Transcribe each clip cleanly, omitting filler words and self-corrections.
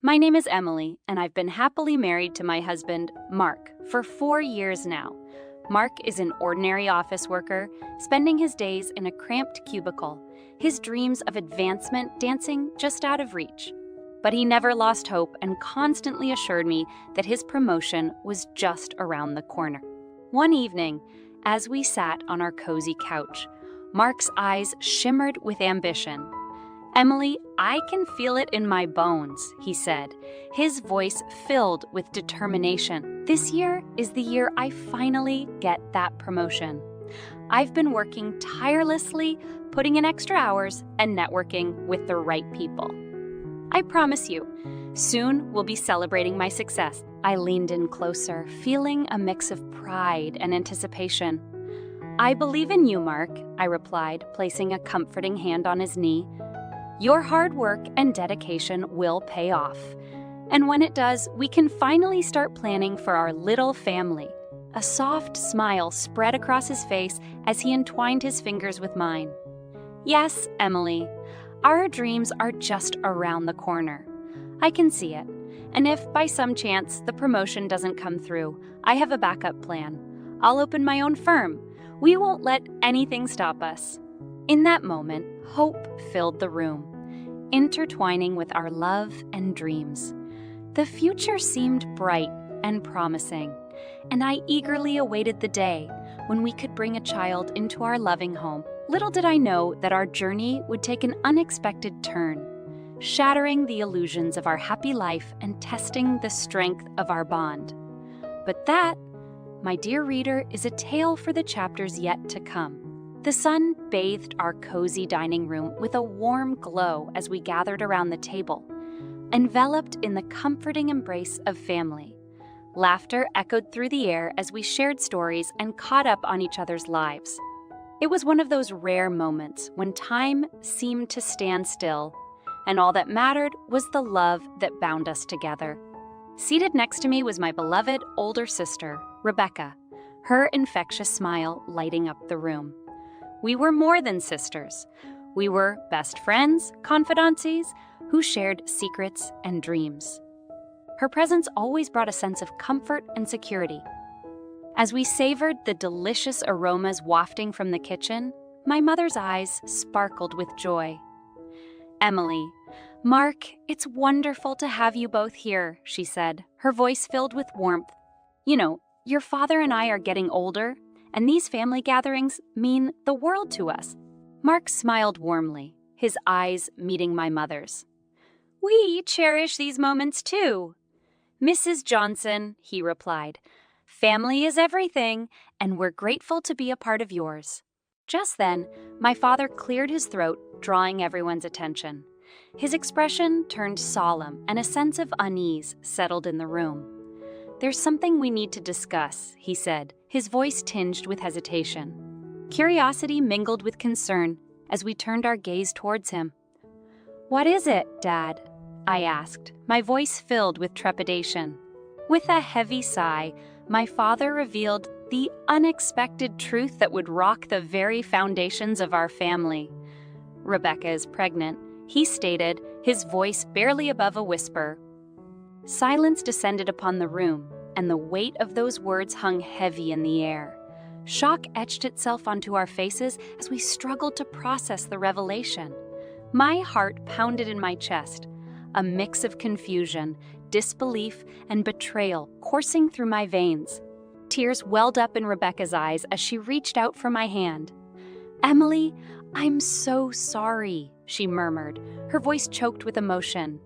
My name is Emily, and I've been happily married to my husband, Mark, for 4 years now. Mark is an ordinary office worker, spending his days in a cramped cubicle, his dreams of advancement dancing just out of reach. But he never lost hope and constantly assured me that his promotion was just around the corner. One evening, as we sat on our cozy couch, Mark's eyes shimmered with ambition. "Emily, I can feel it in my bones," he said, his voice filled with determination. "This year is the year I finally get that promotion. I've been working tirelessly, putting in extra hours, and networking with the right people. I promise you, soon we'll be celebrating my success." I leaned in closer, feeling a mix of pride and anticipation. "I believe in you, Mark," I replied, placing a comforting hand on his knee. "Your hard work and dedication will pay off. And when it does, we can finally start planning for our little family." A soft smile spread across his face as he entwined his fingers with mine. "Yes, Emily, our dreams are just around the corner. I can see it. And if by some chance the promotion doesn't come through, I have a backup plan. I'll open my own firm. We won't let anything stop us." In that moment, hope filled the room, intertwining with our love and dreams. The future seemed bright and promising, and I eagerly awaited the day when we could bring a child into our loving home. Little did I know that our journey would take an unexpected turn, shattering the illusions of our happy life and testing the strength of our bond. But that, my dear reader, is a tale for the chapters yet to come. The sun bathed our cozy dining room with a warm glow as we gathered around the table, enveloped in the comforting embrace of family. Laughter echoed through the air as we shared stories and caught up on each other's lives. It was one of those rare moments when time seemed to stand still, and all that mattered was the love that bound us together. Seated next to me was my beloved older sister, Rebecca, her infectious smile lighting up the room. We were more than sisters. We were best friends, confidantes, who shared secrets and dreams. Her presence always brought a sense of comfort and security. As we savored the delicious aromas wafting from the kitchen, my mother's eyes sparkled with joy. "Emily, Mark, it's wonderful to have you both here," she said, her voice filled with warmth. "You know, your father and I are getting older, and these family gatherings mean the world to us." Mark smiled warmly, his eyes meeting my mother's. "We cherish these moments too." "Mrs. Johnson," he replied, "family is everything, and we're grateful to be a part of yours." Just then, my father cleared his throat, drawing everyone's attention. His expression turned solemn, and a sense of unease settled in the room. "There's something we need to discuss," he said, his voice tinged with hesitation. Curiosity mingled with concern as we turned our gaze towards him. "What is it, Dad?" I asked, my voice filled with trepidation. With a heavy sigh, my father revealed the unexpected truth that would rock the very foundations of our family. "Rebecca is pregnant," he stated, his voice barely above a whisper. Silence descended upon the room, and the weight of those words hung heavy in the air. Shock etched itself onto our faces as we struggled to process the revelation. My heart pounded in my chest, a mix of confusion, disbelief, and betrayal coursing through my veins. Tears welled up in Rebecca's eyes as she reached out for my hand. "Emily, I'm so sorry," she murmured, her voice choked with emotion.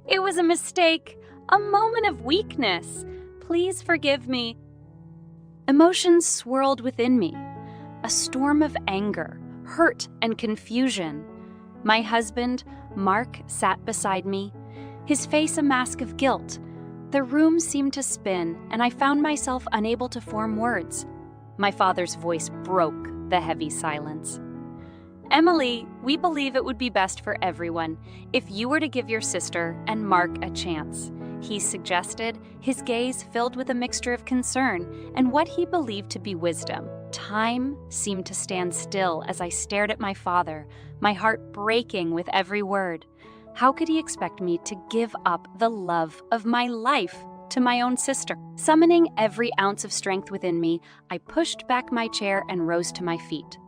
"It was a mistake, a moment of weakness. Please forgive me." Emotions swirled within me, a storm of anger, hurt, and confusion. My husband, Mark, sat beside me, his face a mask of guilt. The room seemed to spin, and I found myself unable to form words. My father's voice broke the heavy silence. "Emily, we believe it would be best for everyone if you were to give your sister and Mark a chance," he suggested, his gaze filled with a mixture of concern and what he believed to be wisdom. Time seemed to stand still as I stared at my father, my heart breaking with every word. How could he expect me to give up the love of my life to my own sister? Summoning every ounce of strength within me, I pushed back my chair and rose to my feet.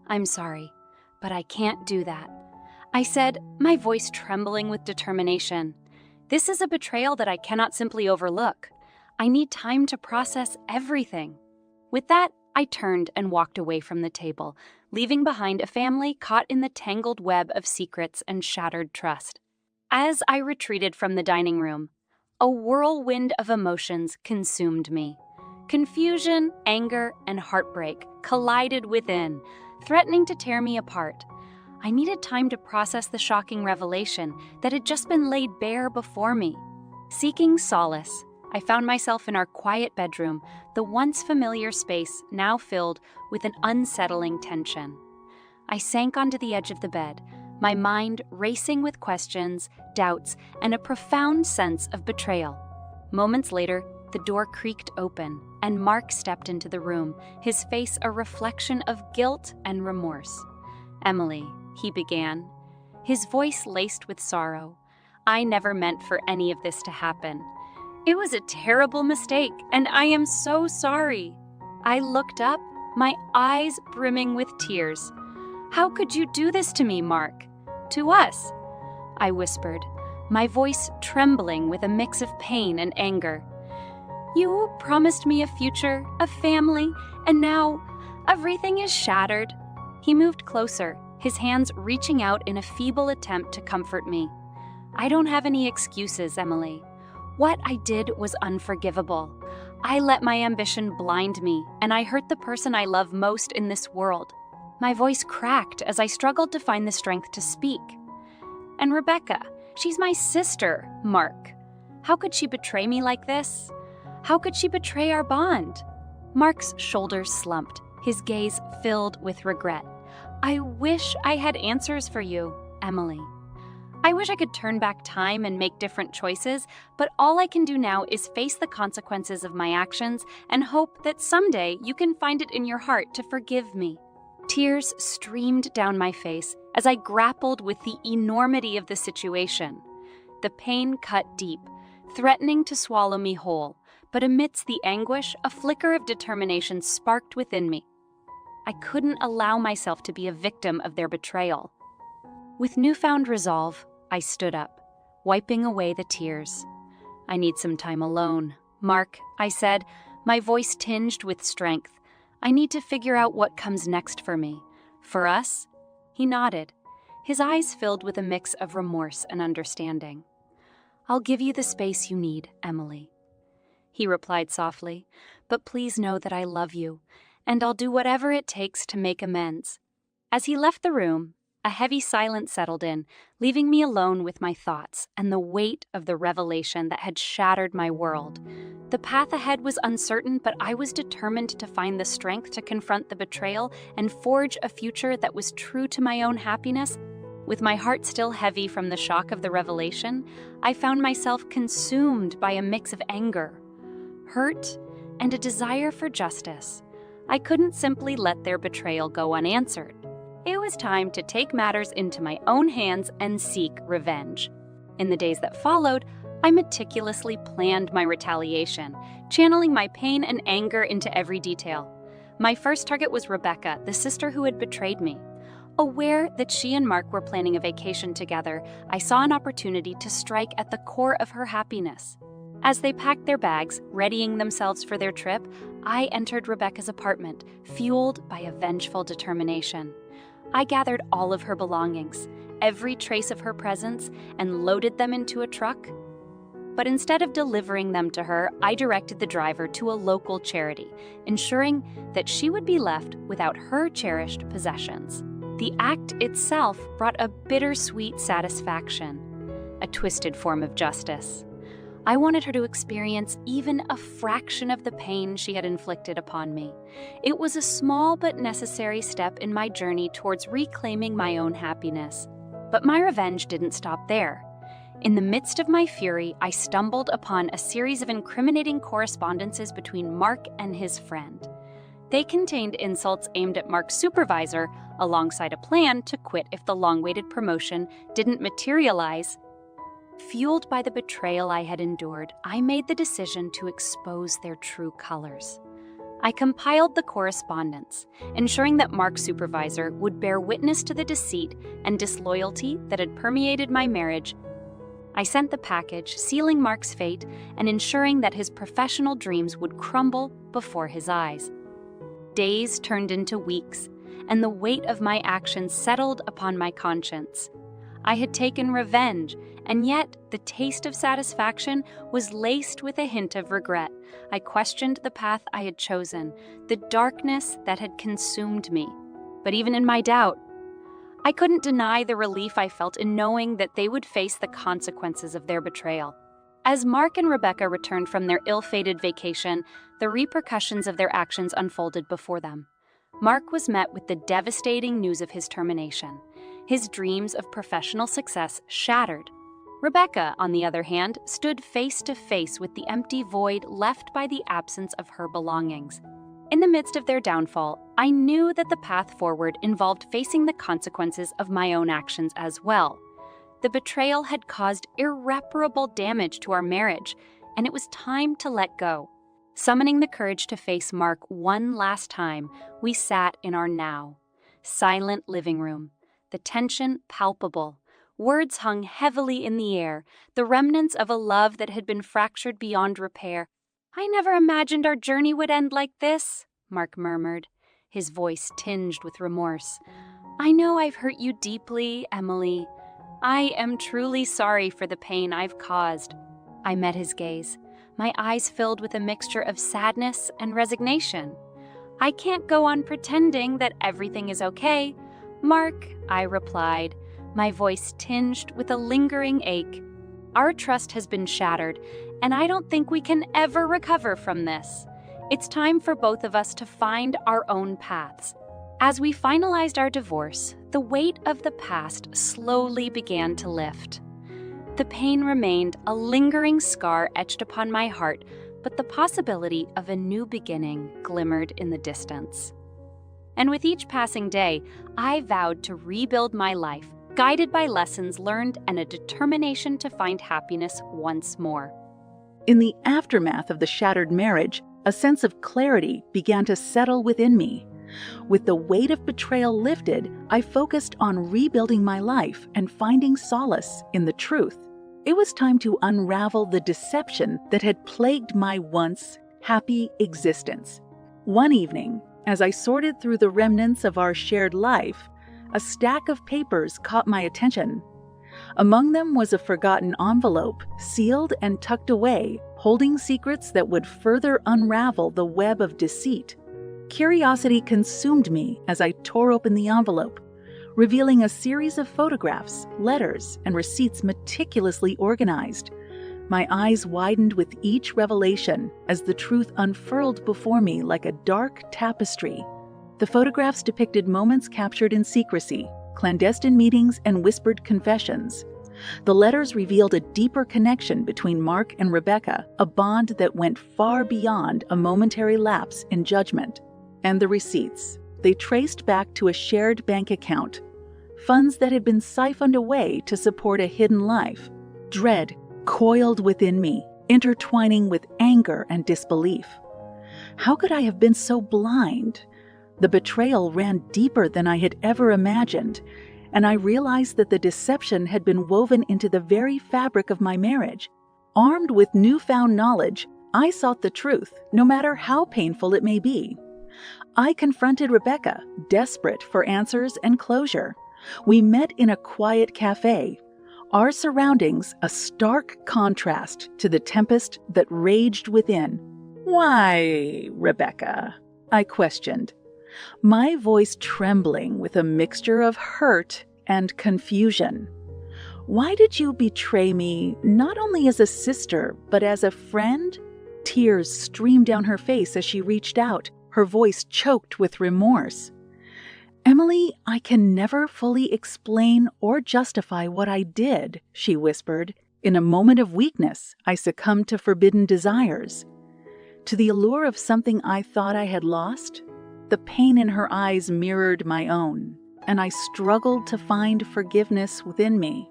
"I'm sorry, but I can't do that," I said, my voice trembling with determination. "This is a betrayal that I cannot simply overlook. I need time to process everything." With that, I turned and walked away from the table, leaving behind a family caught in the tangled web of secrets and shattered trust. As I retreated from the dining room, a whirlwind of emotions consumed me. Confusion, anger, and heartbreak collided within, threatening to tear me apart. I needed time to process the shocking revelation that had just been laid bare before me. Seeking solace, I found myself in our quiet bedroom, the once familiar space now filled with an unsettling tension. I sank onto the edge of the bed, my mind racing with questions, doubts, and a profound sense of betrayal. Moments later, the door creaked open, and Mark stepped into the room, his face a reflection of guilt and remorse. "Emily," he began, his voice laced with sorrow, "I never meant for any of this to happen. It was a terrible mistake, and I am so sorry." I looked up, my eyes brimming with tears. "How could you do this to me, Mark? To us?" I whispered, my voice trembling with a mix of pain and anger. "You promised me a future, a family, and now everything is shattered." He moved closer, his hands reaching out in a feeble attempt to comfort me. "I don't have any excuses, Emily. What I did was unforgivable. I let my ambition blind me, and I hurt the person I love most in this world." My voice cracked as I struggled to find the strength to speak. "And Rebecca, she's my sister, Mark. How could she betray me like this? How could she betray our bond?" Mark's shoulders slumped, his gaze filled with regret. "I wish I had answers for you, Emily. I wish I could turn back time and make different choices, but all I can do now is face the consequences of my actions and hope that someday you can find it in your heart to forgive me." Tears streamed down my face as I grappled with the enormity of the situation. The pain cut deep, threatening to swallow me whole, but amidst the anguish, a flicker of determination sparked within me. I couldn't allow myself to be a victim of their betrayal. With newfound resolve, I stood up, wiping away the tears. "I need some time alone, Mark," I said, my voice tinged with strength. "I need to figure out what comes next for me. For us?" He nodded, his eyes filled with a mix of remorse and understanding. "I'll give you the space you need, Emily," he replied softly, "but please know that I love you, and I'll do whatever it takes to make amends." As he left the room, a heavy silence settled in, leaving me alone with my thoughts and the weight of the revelation that had shattered my world. The path ahead was uncertain, but I was determined to find the strength to confront the betrayal and forge a future that was true to my own happiness. With my heart still heavy from the shock of the revelation, I found myself consumed by a mix of anger, hurt, and a desire for justice. I couldn't simply let their betrayal go unanswered. It was time to take matters into my own hands and seek revenge. In the days that followed, I meticulously planned my retaliation, channeling my pain and anger into every detail. My first target was Rebecca, the sister who had betrayed me. Aware that she and Mark were planning a vacation together, I saw an opportunity to strike at the core of her happiness. As they packed their bags, readying themselves for their trip, I entered Rebecca's apartment, fueled by a vengeful determination. I gathered all of her belongings, every trace of her presence, and loaded them into a truck. But instead of delivering them to her, I directed the driver to a local charity, ensuring that she would be left without her cherished possessions. The act itself brought a bittersweet satisfaction, a twisted form of justice. I wanted her to experience even a fraction of the pain she had inflicted upon me. It was a small but necessary step in my journey towards reclaiming my own happiness. But my revenge didn't stop there. In the midst of my fury, I stumbled upon a series of incriminating correspondences between Mark and his friend. They contained insults aimed at Mark's supervisor, alongside a plan to quit if the long-awaited promotion didn't materialize Fueled by the betrayal I had endured, I made the decision to expose their true colors. I compiled the correspondence, ensuring that Mark's supervisor would bear witness to the deceit and disloyalty that had permeated my marriage. I sent the package, sealing Mark's fate and ensuring that his professional dreams would crumble before his eyes. Days turned into weeks, and the weight of my actions settled upon my conscience. I had taken revenge, and yet the taste of satisfaction was laced with a hint of regret. I questioned the path I had chosen, the darkness that had consumed me. But even in my doubt, I couldn't deny the relief I felt in knowing that they would face the consequences of their betrayal. As Mark and Rebecca returned from their ill-fated vacation, the repercussions of their actions unfolded before them. Mark was met with the devastating news of his termination. His dreams of professional success shattered. Rebecca, on the other hand, stood face to face with the empty void left by the absence of her belongings. In the midst of their downfall, I knew that the path forward involved facing the consequences of my own actions as well. The betrayal had caused irreparable damage to our marriage, and it was time to let go. Summoning the courage to face Mark one last time, we sat in our now silent living room, the tension palpable. Words hung heavily in the air, the remnants of a love that had been fractured beyond repair. "I never imagined our journey would end like this," Mark murmured, his voice tinged with remorse. "I know I've hurt you deeply, Emily. I am truly sorry for the pain I've caused." I met his gaze, my eyes filled with a mixture of sadness and resignation. "I can't go on pretending that everything is okay, Mark," I replied, my voice tinged with a lingering ache. "Our trust has been shattered, and I don't think we can ever recover from this. It's time for both of us to find our own paths." As we finalized our divorce, the weight of the past slowly began to lift. The pain remained, a lingering scar etched upon my heart, but the possibility of a new beginning glimmered in the distance. And with each passing day, I vowed to rebuild my life, guided by lessons learned and a determination to find happiness once more. In the aftermath of the shattered marriage, a sense of clarity began to settle within me. With the weight of betrayal lifted, I focused on rebuilding my life and finding solace in the truth. It was time to unravel the deception that had plagued my once happy existence. One evening, as I sorted through the remnants of our shared life, a stack of papers caught my attention. Among them was a forgotten envelope, sealed and tucked away, holding secrets that would further unravel the web of deceit. Curiosity consumed me as I tore open the envelope, revealing a series of photographs, letters, and receipts meticulously organized. My eyes widened with each revelation as the truth unfurled before me like a dark tapestry. The photographs depicted moments captured in secrecy, clandestine meetings, and whispered confessions. The letters revealed a deeper connection between Mark and Rebecca, a bond that went far beyond a momentary lapse in judgment. And the receipts, they traced back to a shared bank account, funds that had been siphoned away to support a hidden life. Dread coiled within me, intertwining with anger and disbelief. How could I have been so blind? The betrayal ran deeper than I had ever imagined, and I realized that the deception had been woven into the very fabric of my marriage. Armed with newfound knowledge, I sought the truth, no matter how painful it may be. I confronted Rebecca, desperate for answers and closure. We met in a quiet cafe, our surroundings a stark contrast to the tempest that raged within. "Why, Rebecca?" I questioned, my voice trembling with a mixture of hurt and confusion. "Why did you betray me, not only as a sister, but as a friend?" Tears streamed down her face as she reached out, her voice choked with remorse. "Emily, I can never fully explain or justify what I did," she whispered. "In a moment of weakness, I succumbed to forbidden desires, to the allure of something I thought I had lost." The pain in her eyes mirrored my own, and I struggled to find forgiveness within me.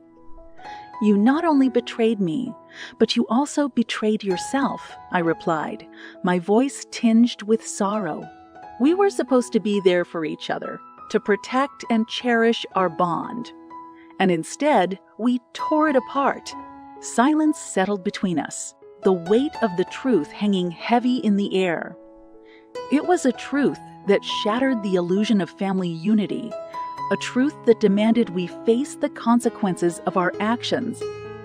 "You not only betrayed me, but you also betrayed yourself," I replied, my voice tinged with sorrow. We were supposed to be there for each other, to protect and cherish our bond. And instead, we tore it apart. Silence settled between us, the weight of the truth hanging heavy in the air. It was a truth that shattered the illusion of family unity, a truth that demanded we face the consequences of our actions.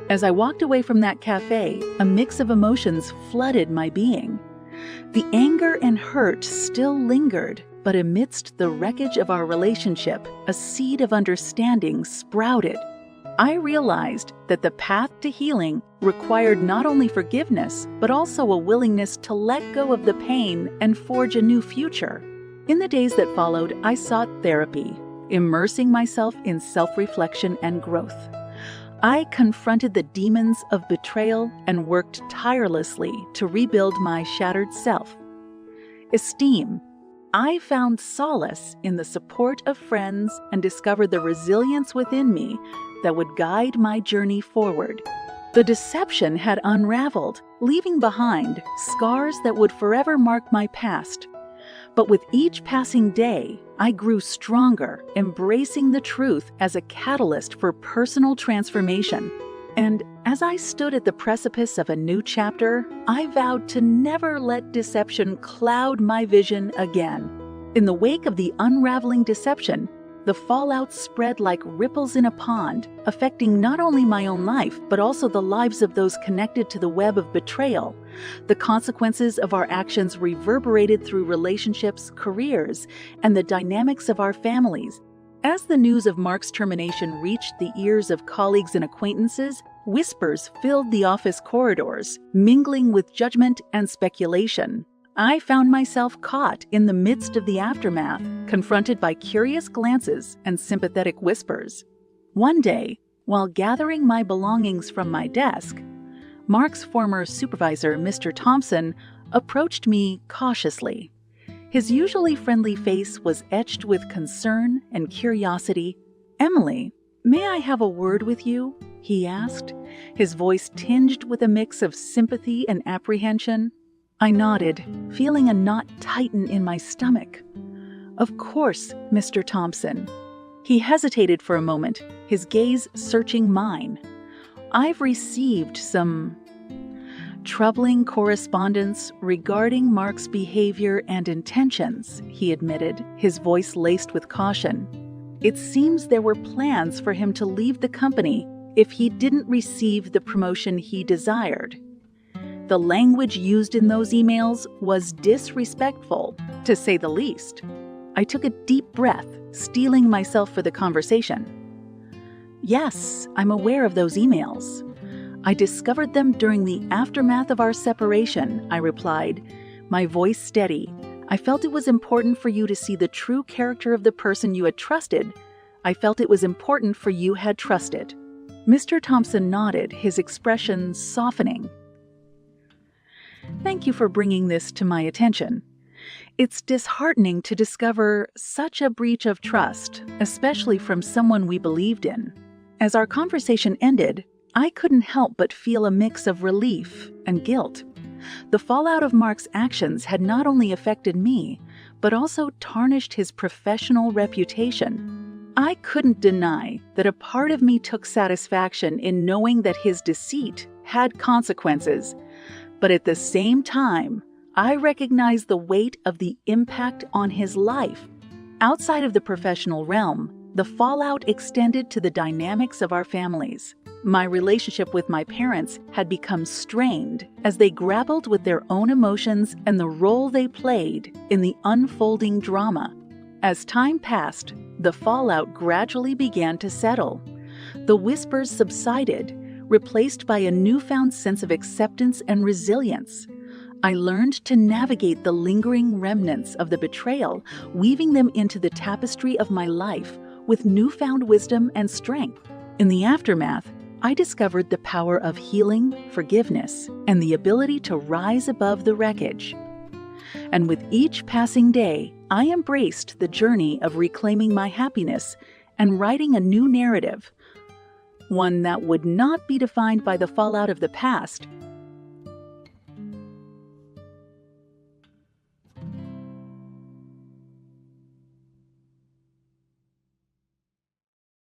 As I walked away from that cafe, a mix of emotions flooded my being. The anger and hurt still lingered, but amidst the wreckage of our relationship, a seed of understanding sprouted. I realized that the path to healing required not only forgiveness, but also a willingness to let go of the pain and forge a new future. In the days that followed, I sought therapy, immersing myself in self-reflection and growth. I confronted the demons of betrayal and worked tirelessly to rebuild my shattered self. Esteem. I found solace in the support of friends and discovered the resilience within me that would guide my journey forward. The deception had unraveled, leaving behind scars that would forever mark my past. But with each passing day, I grew stronger, embracing the truth as a catalyst for personal transformation. And as I stood at the precipice of a new chapter, I vowed to never let deception cloud my vision again. In the wake of the unraveling deception, the fallout spread like ripples in a pond, affecting not only my own life, but also the lives of those connected to the web of betrayal. The consequences of our actions reverberated through relationships, careers, and the dynamics of our families. As the news of Mark's termination reached the ears of colleagues and acquaintances, whispers filled the office corridors, mingling with judgment and speculation. I found myself caught in the midst of the aftermath, confronted by curious glances and sympathetic whispers. One day, while gathering my belongings from my desk, Mark's former supervisor, Mr. Thompson, approached me cautiously. His usually friendly face was etched with concern and curiosity. "Emily, may I have a word with you?" he asked, his voice tinged with a mix of sympathy and apprehension. I nodded, feeling a knot tighten in my stomach. "Of course, Mr. Thompson." He hesitated for a moment, his gaze searching mine. "I've received some troubling correspondence regarding Mark's behavior and intentions," he admitted, his voice laced with caution. "It seems there were plans for him to leave the company if he didn't receive the promotion he desired. The language used in those emails was disrespectful, to say the least." I took a deep breath, steeling myself for the conversation. "Yes, I'm aware of those emails. I discovered them during the aftermath of our separation," I replied, my voice steady. "I felt it was important for you to see the true character of the person you had trusted. I felt it was important for you had trusted." Mr. Thompson nodded, his expression softening. "Thank you for bringing this to my attention. It's disheartening to discover such a breach of trust, especially from someone we believed in." As our conversation ended, I couldn't help but feel a mix of relief and guilt. The fallout of Mark's actions had not only affected me, but also tarnished his professional reputation. I couldn't deny that a part of me took satisfaction in knowing that his deceit had consequences. But at the same time, I recognized the weight of the impact on his life. Outside of the professional realm, the fallout extended to the dynamics of our families. My relationship with my parents had become strained as they grappled with their own emotions and the role they played in the unfolding drama. As time passed, the fallout gradually began to settle. The whispers subsided, replaced by a newfound sense of acceptance and resilience. I learned to navigate the lingering remnants of the betrayal, weaving them into the tapestry of my life with newfound wisdom and strength. In the aftermath, I discovered the power of healing, forgiveness, and the ability to rise above the wreckage. And with each passing day, I embraced the journey of reclaiming my happiness and writing a new narrative, one that would not be defined by the fallout of the past,